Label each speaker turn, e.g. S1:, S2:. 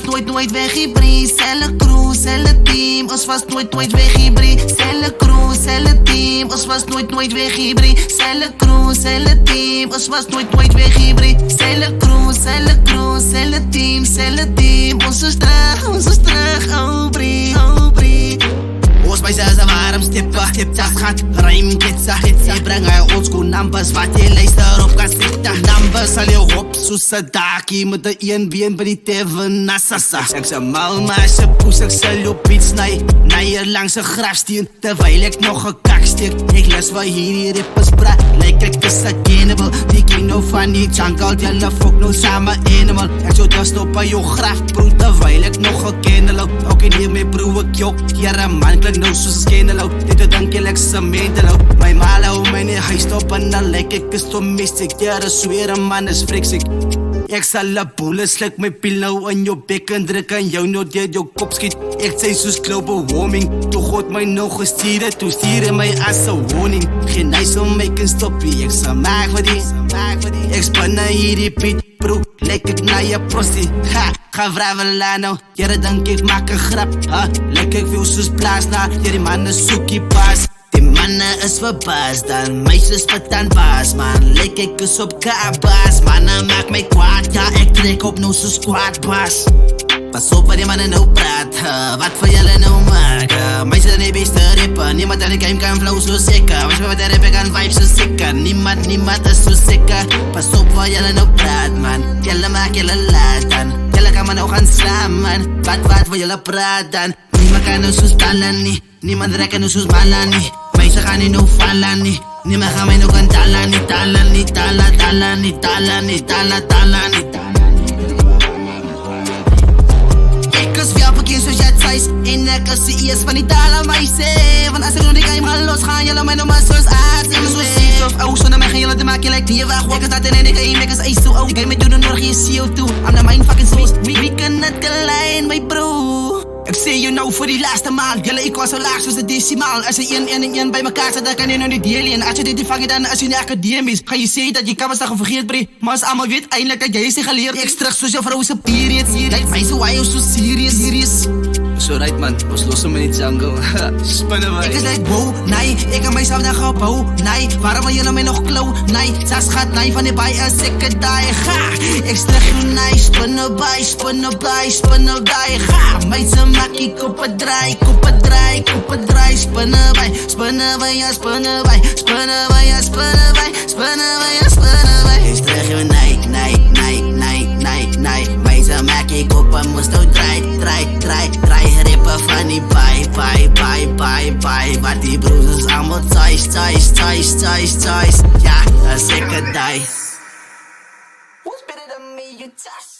S1: was nooit weg Ibri. Selle crew, selle team, ons was nooit weg Ibri. Selle crew, selle team, ons was nooit weg Ibri. Selle crew, selle team, ons was nooit weg Ibri. Selle crew, selle team, ons is terug, oh brie. Ons by sy warm stipper, tas gaat ruim kitsa. Jy bring hy oldschool numbers wat jy luister op kassette. Numbers sal jou hop soos 'n dakie met 'n een been by die tevin na sassa. Ek sê mal maar se poes, ek sal jou beat sny. Naier langs 'n grafsteen terwyl ek nog 'n kak steek. Ek lus waar hierdie rappers praat, lyk ek is a cannibal. Die king no van die jungle, julle fok no same animal. Ek so dust op by jou graf bro, terwyl ek nog 'n candle hou. Ook nie meer bro, ek jok, jare man klink nou soos 'n scandal. Dit dink jy ek se mental. My mal hou my nie hy stop en dan lyk ek is so mystic. Jare sweer man is friksik. Ek sal 'n bolle sluk my pil nou in jou bek en druk aan jou nou deur jou kop skiet. Ek sê soos global warming, toe God my nog gestuur het, toe stuur my as 'n warning. Geen nice om my kan stop, ek sal maak vir die. Ek spanne hierdie beat bro, lyk ek na jou prosti. Ha, ga vravela nou, jyre dink ek maak 'n grap. Ha, lyk ek veel soos plaas na, hierdie manne soekie pas. Die manne is verbaas, dan meisjes vertaan baas. Man, lyk ek is op kabas. Manne maak my kwaad, ja ek trek op nou soos kwaad bas. Pas op wat die manne nou praat, wat vir julle nou maak. Meisjes is die beste rapper, niemand in die game kan flow so seker. Wees my wat die rapper kan vibe so seker. Niemand is so seker. Pas op wat julle nou praat man, julle maak julle laat dan. Julle kan man nou gaan slaan man, wat vir julle praat dan. Niemand kan nou soos talen nie, niemand rekken nou soos ballen nie. Meisje gaan nie nou vallen nie, niemand gaan my nou kan talen nie. Ek is wel bekend soos jy thuis, en ek is die eers van die talen my sê. Want as ek nou die game gaan los, gaan julle my nou maar soos aard. Ek is so siek of ou, sonder my gaan julle te maak jy like die weg. Ek is altijd in die game, ek is ijs so oud. Die game doen nog geen CO2, I'm the mind fucking source. We can not align my bro. Ek sê jou nou vir die laaste maal, julle ek was so laag soos 'n desimaal. As jy 1 en 1 by mekaar sit, dan kan jy nou nie deel nie. As jy dit vang dan is jy nie akademies. Gaan jy sê dat jy kan bestaan vergeet brie, maar as almal weet eintlik dat jy is nie geleerd. Ek terug soos jou vrou se periods hier. Lyk my so why you so serious. So right man, ons los hom in die jungle. Spinne my. Ek is like wow, nee, ek kan myself net gebou. Nee, waarom wil julle my nog klou? Nee, sas gaat nee van die baie as ek dit daai. Ek terug nee, spinne by, daai. My se makkie koppe draai, spinne by, ja, spinne by. Ek terug nee. My se makkie koppe moes nou draai. Rippe van die bye. Wat die broers is allemaal thuis. Ja, as ek het die. Who's better than me, you touch?